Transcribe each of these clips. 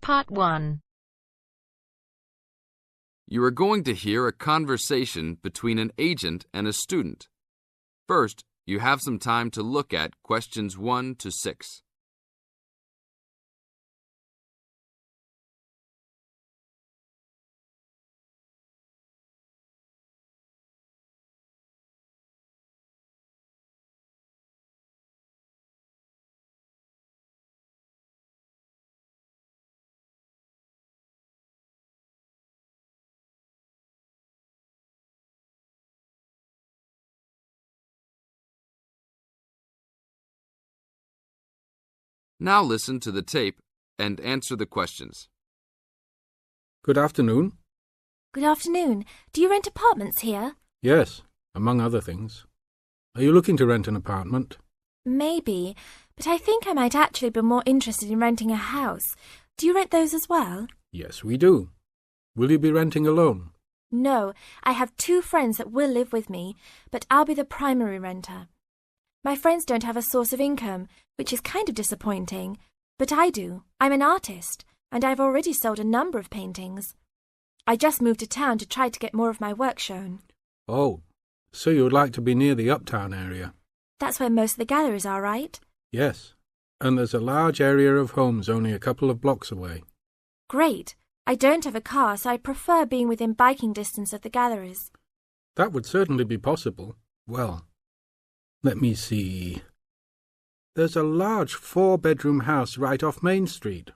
Part 1. You are going to hear a conversation between an agent and a student. First, you have some time to look at questions 1 to 6. Now listen to the tape and answer the questions. Good afternoon. Good afternoon. Do you rent apartments here? Yes, among other things. Are you looking to rent an apartment? Maybe, but I think I might actually be more interested in renting a house. Do you rent those as well? Yes, we do. Will you be renting alone? No, I have 2 friends that will live with me, but I'll be the primary renter. My friends don't have a source of income, which is kind of disappointing, but I do. I'm an artist, and I've already sold a number of paintings. I just moved to town to try to get more of my work shown. Oh, so you would like to be near the uptown area? That's where most of the galleries are, right? Yes, and there's a large area of homes only a couple of blocks away. Great. I don't have a car, so I prefer being within biking distance of the galleries. That would certainly be possible. Well, let me see. There's a large 4-bedroom house right off Main Street.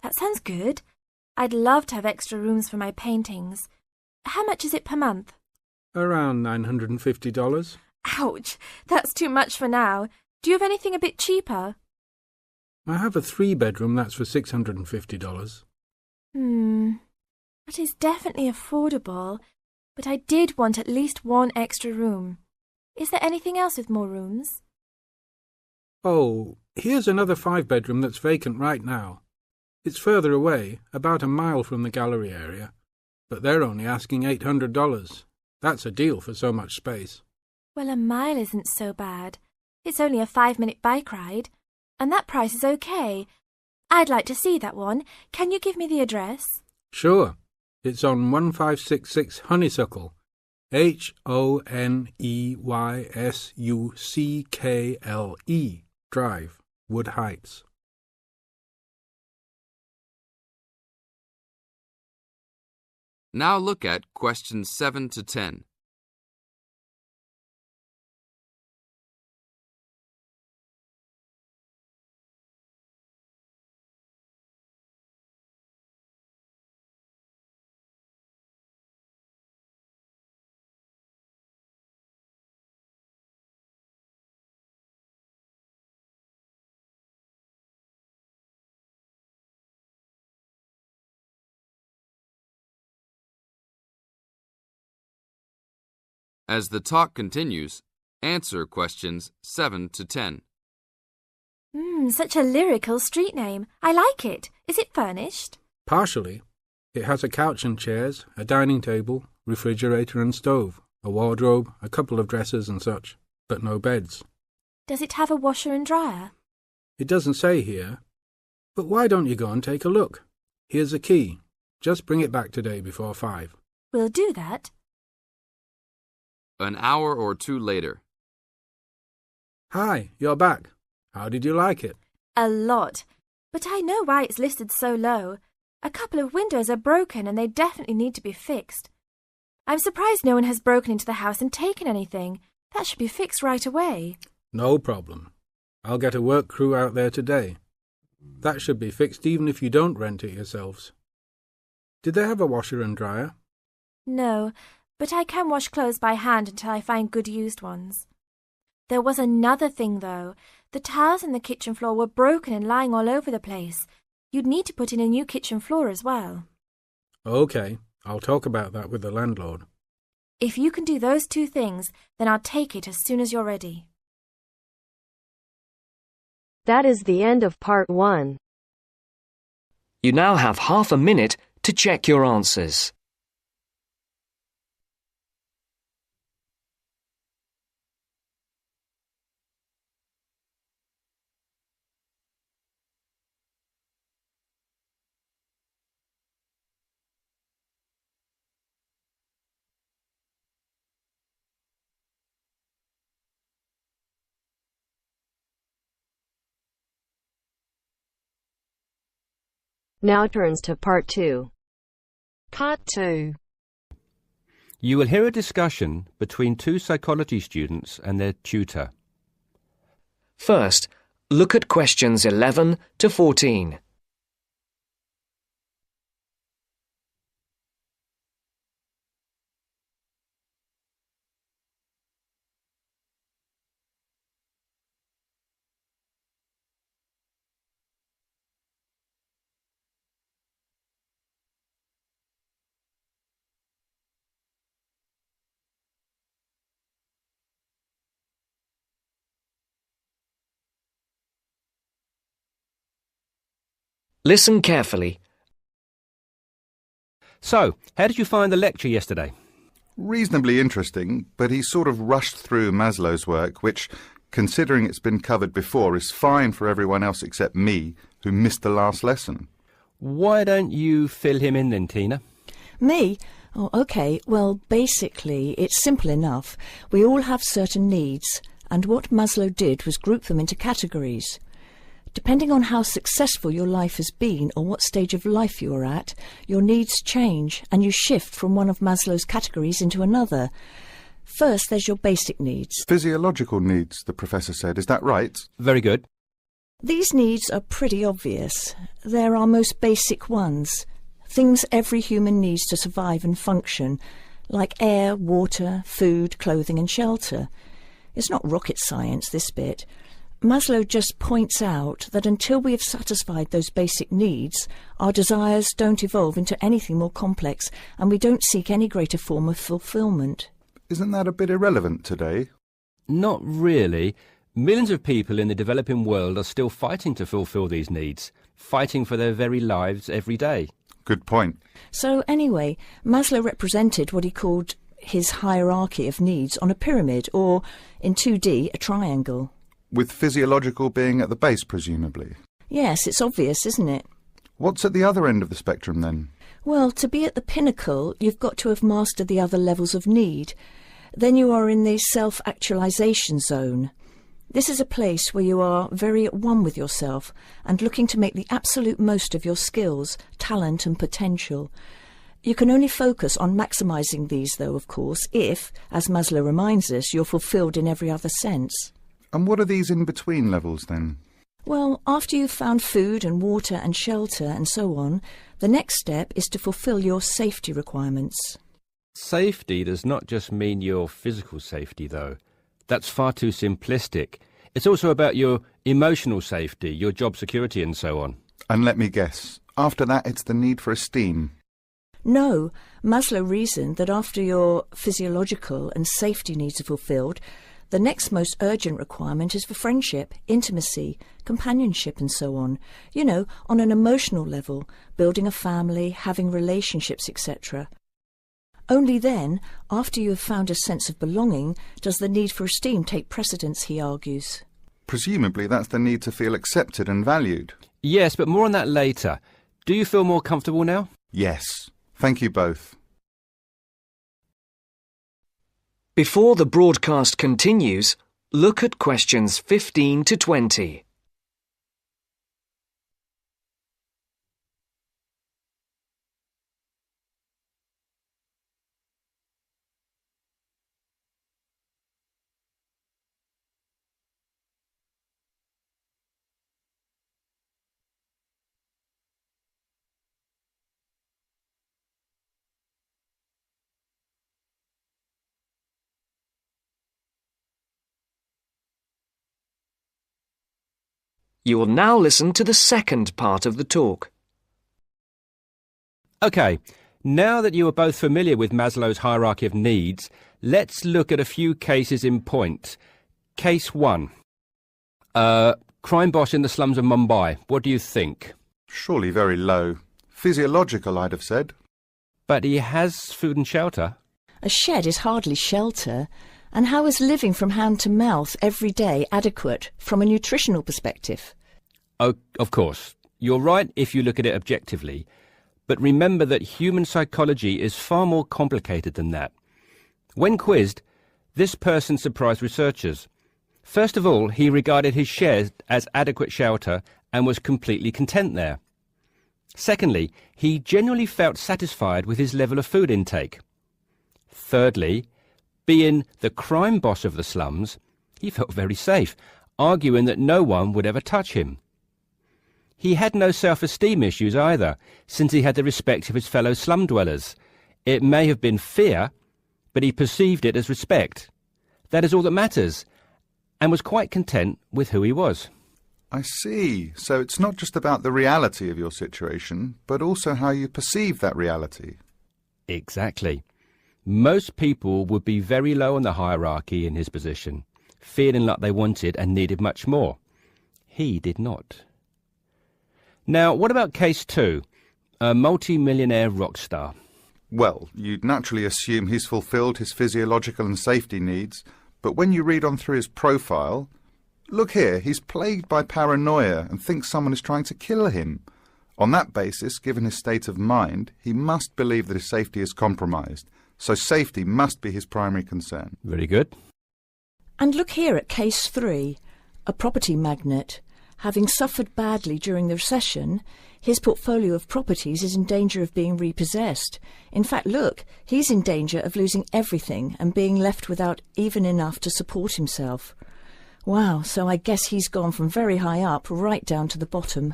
That sounds good. I'd love to have extra rooms for my paintings. How much is it per month? Around $950. Ouch, that's too much for now. Do you have anything a bit cheaper? I have a 3-bedroom that's for $650. That is definitely affordable, but I did want at least 1 extra room. Is there anything else with more rooms? Oh, here's another 5-bedroom that's vacant right now. It's further away, about a mile from the gallery area, but they're only asking $800. That's a deal for so much space. Well, a mile isn't so bad. It's only a 5-minute bike ride, and that price is okay. I'd like to see that one. Can you give me the address? Sure. It's on 1566 Honeysuckle, Honeysuckle Drive, Wood Heights. Now look at questions 7 to 10. As the talk continues, answer questions 7 to 10. Such a lyrical street name. I like it. Is it furnished? Partially. It has a couch and chairs, a dining table, refrigerator and stove, a wardrobe, a couple of dressers and such, but no beds. Does it have a washer and dryer? It doesn't say here. But why don't you go and take a look? Here's a key. Just bring it back today before 5. We'll do that. An hour or 2 later. Hi, you're back. How did you like it? A lot. But I know why it's listed so low. A couple of windows are broken and they definitely need to be fixed. I'm surprised no one has broken into the house and taken anything. That should be fixed right away. No problem. I'll get a work crew out there today. That should be fixed even if you don't rent it yourselves. Did they have a washer and dryer? No, but I can wash clothes by hand until I find good used ones. There was another thing, though. The tiles in the kitchen floor were broken and lying all over the place. You'd need to put in a new kitchen floor as well. OK, I'll talk about that with the landlord. If you can do those 2 things, then I'll take it as soon as you're ready. That is the end of part 1. You now have half a minute to check your answers. Now turns to Part 2. Part 2. You will hear a discussion between two psychology students and their tutor. First, look at questions 11 to 14. Listen carefully. So, how did you find the lecture yesterday? Reasonably interesting, but he sort of rushed through Maslow's work, which, considering it's been covered before, is fine for everyone else except me, who missed the last lesson. Why don't you fill him in then, Tina? Me? Oh, OK. Well, basically, it's simple enough. We all have certain needs, and what Maslow did was group them into categories. Depending on how successful your life has been or what stage of life you are at, your needs change and you shift from one of Maslow's categories into another. First, there's your basic needs. Physiological needs, the professor said. Is that right? Very good. These needs are pretty obvious. They're our most basic ones. Things every human needs to survive and function, like air, water, food, clothing and shelter. It's not rocket science, this bit. Maslow just points out that until we have satisfied those basic needs, our desires don't evolve into anything more complex and we don't seek any greater form of fulfillment. Isn't that a bit irrelevant today? Not really. Millions of people in the developing world are still fighting to fulfill these needs, fighting for their very lives every day. Good point. So anyway, Maslow represented what he called his hierarchy of needs on a pyramid, or in 2D, a triangle. With physiological being at the base, presumably. Yes, it's obvious, isn't it? What's at the other end of the spectrum, then? Well, to be at the pinnacle, you've got to have mastered the other levels of need. Then you are in the self-actualization zone. This is a place where you are very at one with yourself and looking to make the absolute most of your skills, talent and potential. You can only focus on maximising these, though, of course, if, as Maslow reminds us, you're fulfilled in every other sense. And what are these in-between levels, then? Well, after you've found food and water and shelter and so on, the next step is to fulfil your safety requirements. Safety does not just mean your physical safety, though. That's far too simplistic. It's also about your emotional safety, your job security and so on. And let me guess, after that it's the need for esteem. No, Maslow reasoned that after your physiological and safety needs are fulfilled, the next most urgent requirement is for friendship, intimacy, companionship and so on. You know, on an emotional level, building a family, having relationships, etc. Only then, after you have found a sense of belonging, does the need for esteem take precedence, he argues. Presumably that's the need to feel accepted and valued. Yes, but more on that later. Do you feel more comfortable now? Yes. Thank you both. Before the broadcast continues, look at questions 15 to 20. You will now listen to the second part of the talk. OK, now that you are both familiar with Maslow's hierarchy of needs, let's look at a few cases in point. Case 1. Crime boss in the slums of Mumbai. What do you think? Surely very low. Physiological, I'd have said. But he has food and shelter. A shed is hardly shelter. And how is living from hand to mouth every day adequate from a nutritional perspective? Oh, of course. You're right if you look at it objectively. But remember that human psychology is far more complicated than that. When quizzed, this person surprised researchers. First of all, he regarded his shed as adequate shelter and was completely content there. Secondly, he generally felt satisfied with his level of food intake. Thirdly, being the crime boss of the slums, he felt very safe, arguing that no one would ever touch him. He had no self-esteem issues either, since he had the respect of his fellow slum dwellers. It may have been fear, but he perceived it as respect. That is all that matters, and was quite content with who he was. I see. So it's not just about the reality of your situation, but also how you perceive that reality. Exactly. Most people would be very low on the hierarchy in his position, feeling like they wanted and needed much more. He did not. Now, what about case 2? A multi-millionaire rock star. Well, you'd naturally assume he's fulfilled his physiological and safety needs, but when you read on through his profile, look here, he's plagued by paranoia and thinks someone is trying to kill him. On that basis, given his state of mind, he must believe that his safety is compromised, so safety must be his primary concern. Very good. And look here at case 3, a property magnate. Having suffered badly during the recession, his portfolio of properties is in danger of being repossessed. In fact, look, he's in danger of losing everything and being left without even enough to support himself. Wow, so I guess he's gone from very high up right down to the bottom.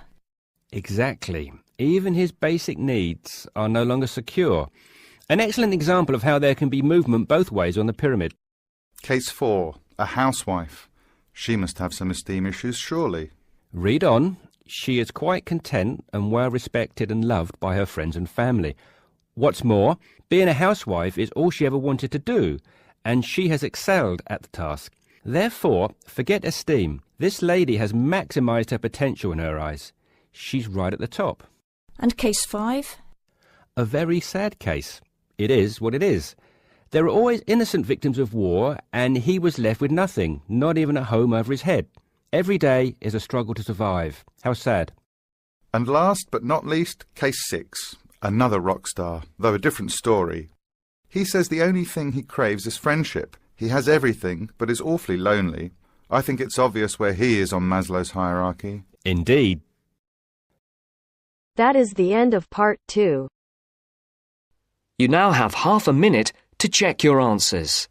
Exactly. Even his basic needs are no longer secure. An excellent example of how there can be movement both ways on the pyramid. Case 4, a housewife. She must have some esteem issues, surely. Read on. She is quite content and well respected and loved by her friends and family. What's more, being a housewife is all she ever wanted to do, and she has excelled at the task. Therefore, forget esteem. This lady has maximised her potential in her eyes. She's right at the top. And case 5? A very sad case. It is what it is. There are always innocent victims of war, and he was left with nothing, not even a home over his head. Every day is a struggle to survive. How sad. And last but not least, case 6, another rock star, though a different story. He says the only thing he craves is friendship. He has everything, but is awfully lonely. I think it's obvious where he is on Maslow's hierarchy. Indeed. That is the end of part 2. You now have half a minute to check your answers.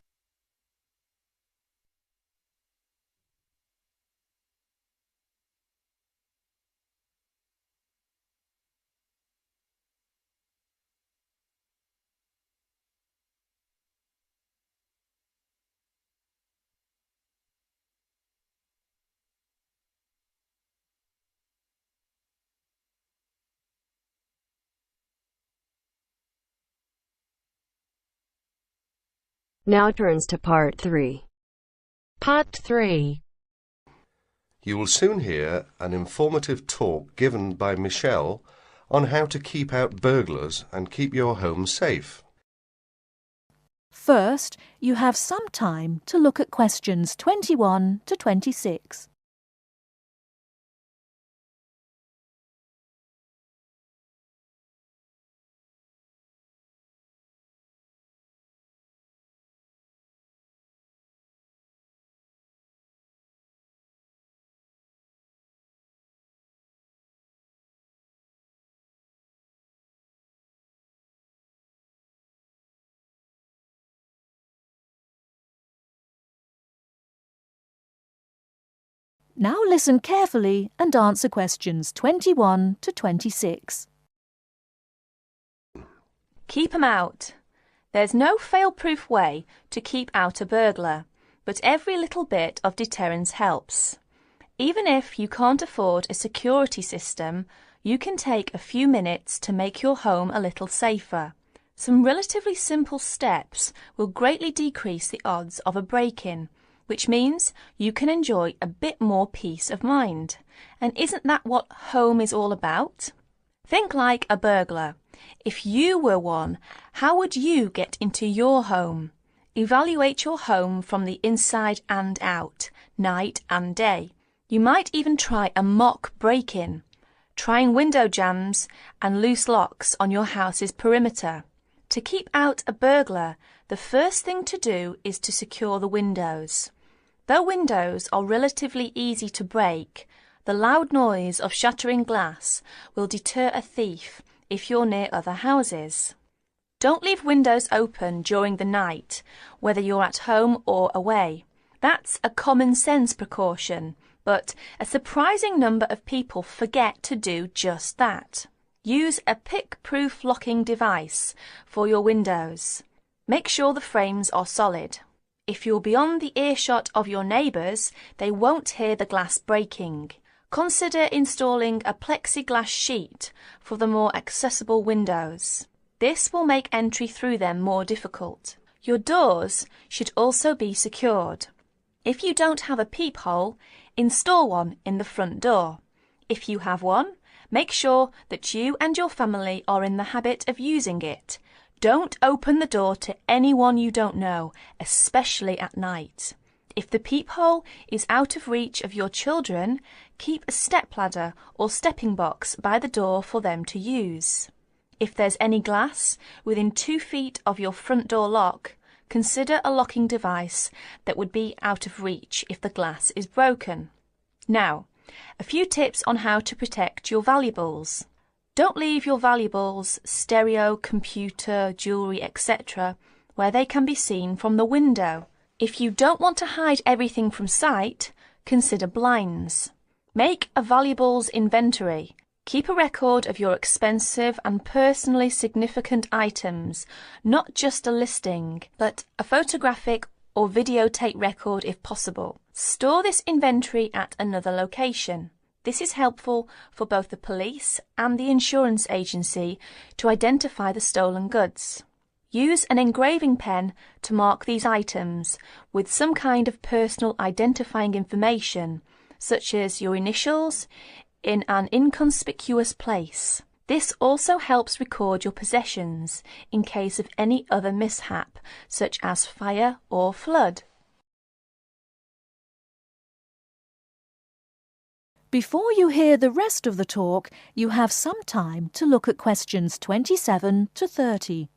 Now turns to part 3. Part 3. You will soon hear an informative talk given by Michelle on how to keep out burglars and keep your home safe. First, you have some time to look at questions 21 to 26. Now listen carefully and answer questions 21 to 26. Keep 'em out. There's no fail-proof way to keep out a burglar, but every little bit of deterrence helps. Even if you can't afford a security system, you can take a few minutes to make your home a little safer. Some relatively simple steps will greatly decrease the odds of a break-in, which means you can enjoy a bit more peace of mind. And isn't that what home is all about? Think like a burglar. If you were one, how would you get into your home? Evaluate your home from the inside and out, night and day. You might even try a mock break-in, trying window jambs and loose locks on your house's perimeter. To keep out a burglar, the first thing to do is to secure the windows. Though windows are relatively easy to break, The loud noise of shattering glass will deter a thief if you're near other houses. Don't leave windows open during the night, whether you're at home or away. That's a common sense precaution, but a surprising number of people forget to do just that. Use a pick-proof locking device for your windows. Make sure the frames are solid. If you're beyond the earshot of your neighbours, they won't hear the glass breaking. Consider installing a plexiglass sheet for the more accessible windows. This will make entry through them more difficult. Your doors should also be secured. If you don't have a peephole, install one in the front door. If you have one, make sure that you and your family are in the habit of using it. Don't open the door to anyone you don't know, especially at night. If the peephole is out of reach of your children, keep a stepladder or stepping box by the door for them to use. If there's any glass within 2 feet of your front door lock, consider a locking device that would be out of reach if the glass is broken. Now, a few tips on how to protect your valuables. Don't leave your valuables, stereo, computer, jewellery, etc., where they can be seen from the window. If you don't want to hide everything from sight, consider blinds. Make a valuables inventory. Keep a record of your expensive and personally significant items, not just a listing, but a photographic or videotape record if possible. Store this inventory at another location. This is helpful for both the police and the insurance agency to identify the stolen goods. Use an engraving pen to mark these items with some kind of personal identifying information, such as your initials, in an inconspicuous place. This also helps record your possessions in case of any other mishap, such as fire or flood. Before you hear the rest of the talk, you have some time to look at questions 27 to 30.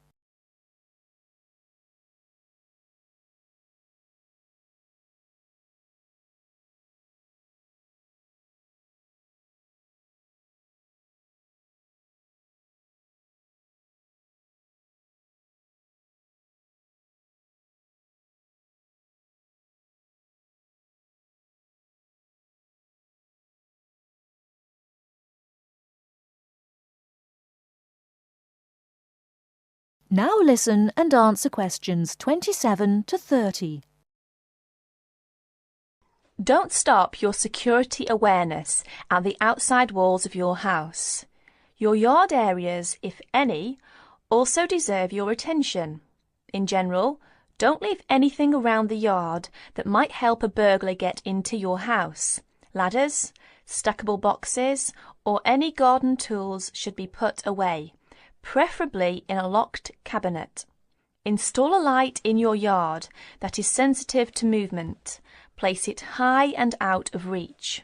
Now listen and answer questions 27 to 30. Don't stop your security awareness at the outside walls of your house. Your yard areas, if any, also deserve your attention. In general, don't leave anything around the yard that might help a burglar get into your house. Ladders, stackable boxes, or any garden tools should be put away, preferably in a locked cabinet. Install a light in your yard that is sensitive to movement. Place it high and out of reach.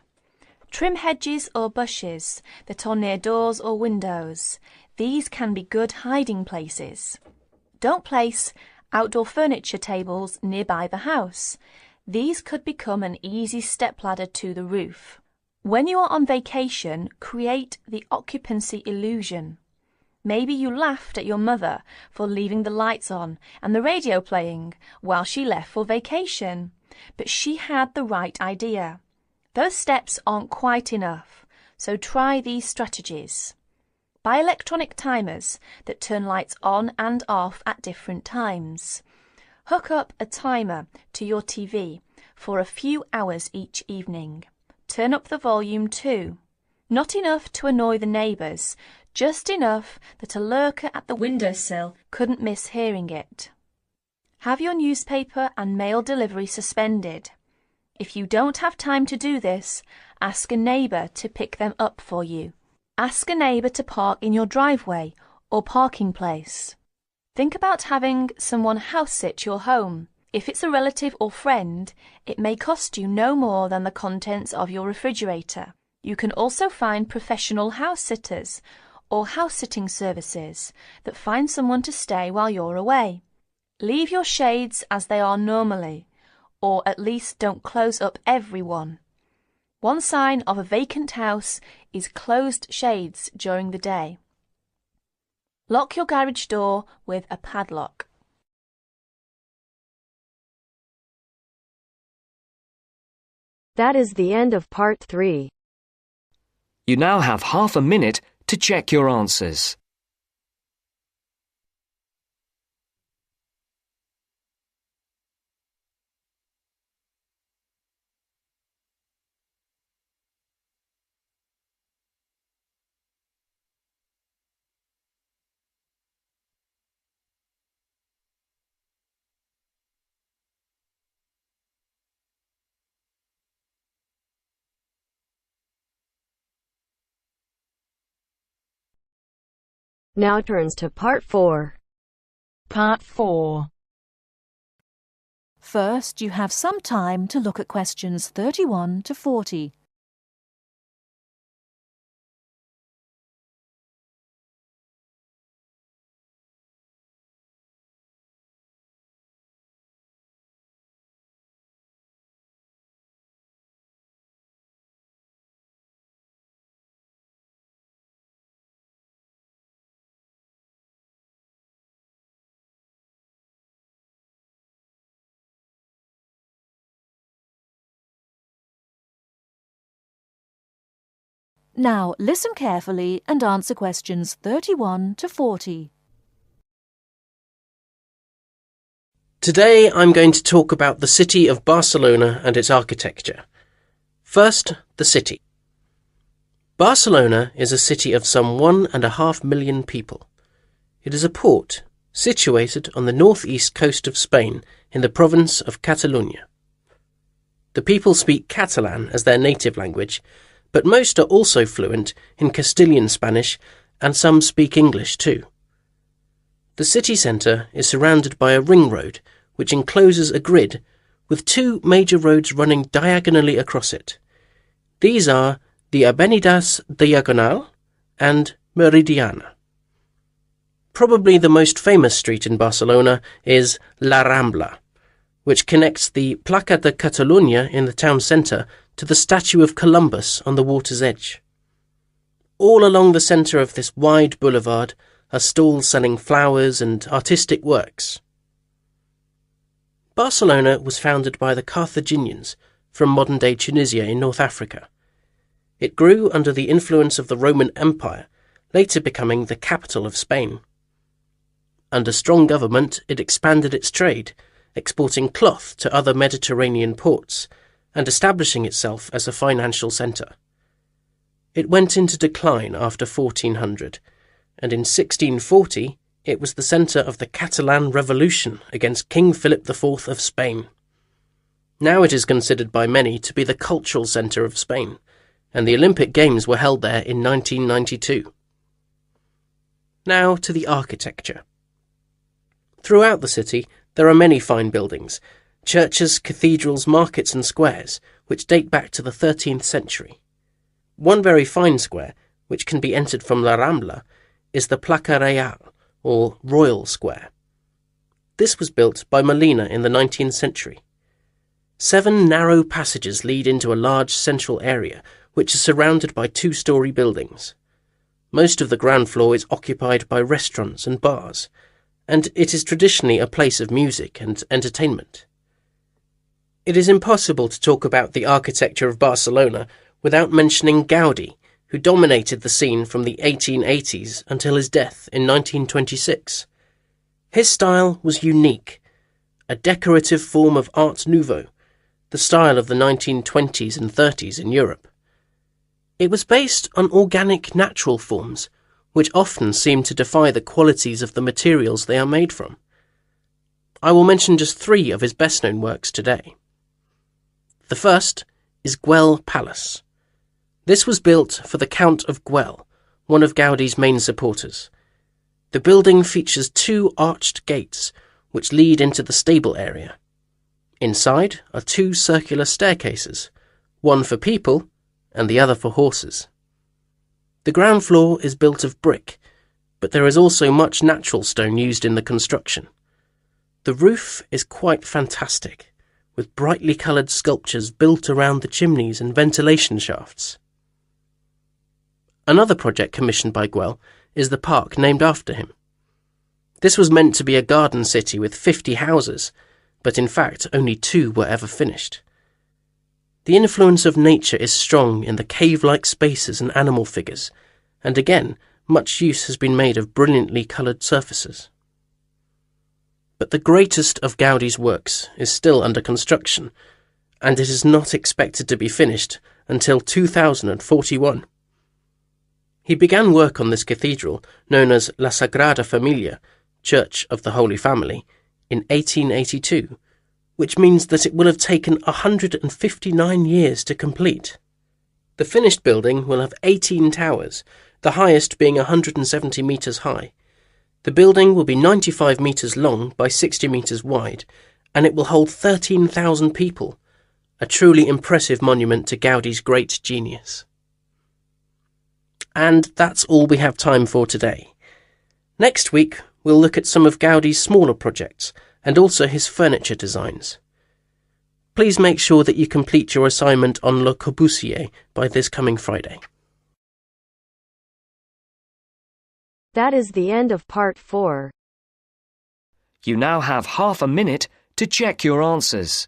Trim hedges or bushes that are near doors or windows. These can be good hiding places. Don't place outdoor furniture tables nearby the house. These could become an easy stepladder to the roof. When you are on vacation, create the occupancy illusion. Maybe you laughed at your mother for leaving the lights on and the radio playing while she left for vacation, but she had the right idea. Those steps aren't quite enough, so try these strategies. Buy electronic timers that turn lights on and off at different times. Hook up a timer to your TV for a few hours each evening. Turn up the volume too. Not enough to annoy the neighbours, just enough that a lurker at the windowsill couldn't miss hearing it. Have your newspaper and mail delivery suspended. If you don't have time to do this, ask a neighbour to pick them up for you. Ask a neighbour to park in your driveway or parking place. Think about having someone house-sit your home. If it's a relative or friend, it may cost you no more than the contents of your refrigerator. You can also find professional house-sitters or house-sitting services that find someone to stay while you're away. Leave your shades as they are normally, or at least don't close up everyone. One sign of a vacant house is closed shades during the day. Lock your garage door with a padlock. That is the end of part 3. You now have half a minute to check your answers. Now turns to part 4. Part 4. First, you have some time to look at questions 31 to 40. Now, listen carefully and answer questions 31 to 40. Today I'm going to talk about the city of Barcelona and its architecture. First, the city. Barcelona is a city of some 1.5 million people. It is a port situated on the northeast coast of Spain in the province of Catalonia. The people speak Catalan as their native language, but most are also fluent in Castilian Spanish, and some speak English too. The city centre is surrounded by a ring road which encloses a grid with 2 major roads running diagonally across it. These are the Avenidas Diagonal and Meridiana. Probably the most famous street in Barcelona is La Rambla, which connects the Plaça de Catalunya in the town centre to the statue of Columbus on the water's edge. All along the centre of this wide boulevard are stalls selling flowers and artistic works. Barcelona was founded by the Carthaginians from modern-day Tunisia in North Africa. It grew under the influence of the Roman Empire, later becoming the capital of Spain. Under strong government, it expanded its trade, exporting cloth to other Mediterranean ports, and establishing itself as a financial centre. It went into decline after 1400, and in 1640 it was the centre of the Catalan Revolution against King Philip IV of Spain. Now it is considered by many to be the cultural centre of Spain, and the Olympic Games were held there in 1992. Now to the architecture. Throughout the city there are many fine buildings, churches, cathedrals, markets and squares, which date back to the 13th century. One very fine square, which can be entered from La Rambla, is the Plaça Real, or Royal Square. This was built by Molina in the 19th century. 7 narrow passages lead into a large central area, which is surrounded by 2-storey buildings. Most of the ground floor is occupied by restaurants and bars, and it is traditionally a place of music and entertainment. It is impossible to talk about the architecture of Barcelona without mentioning Gaudí, who dominated the scene from the 1880s until his death in 1926. His style was unique, a decorative form of Art Nouveau, the style of the 1920s and 30s in Europe. It was based on organic natural forms, which often seem to defy the qualities of the materials they are made from. I will mention just 3 of his best-known works today. The first is Güell Palace. This was built for the Count of Güell, one of Gaudí's main supporters. The building features 2 arched gates, which lead into the stable area. Inside are 2 circular staircases, one for people and the other for horses. The ground floor is built of brick, but there is also much natural stone used in the construction. The roof is quite fantastic, with brightly coloured sculptures built around the chimneys and ventilation shafts. Another project commissioned by Güell is the park named after him. This was meant to be a garden city with 50 houses, but in fact only 2 were ever finished. The influence of nature is strong in the cave-like spaces and animal figures, and again, much use has been made of brilliantly coloured surfaces. But the greatest of Gaudi's works is still under construction, and it is not expected to be finished until 2041. He began work on this cathedral, known as La Sagrada Familia, Church of the Holy Family, in 1882, which means that it will have taken 159 years to complete. The finished building will have 18 towers, the highest being 170 metres high. The building will be 95 metres long by 60 metres wide, and it will hold 13,000 people, a truly impressive monument to Gaudi's great genius. And that's all we have time for today. Next week, we'll look at some of Gaudi's smaller projects and also his furniture designs. Please make sure that you complete your assignment on Le Corbusier by this coming Friday. That is the end of part 4. You now have half a minute to check your answers.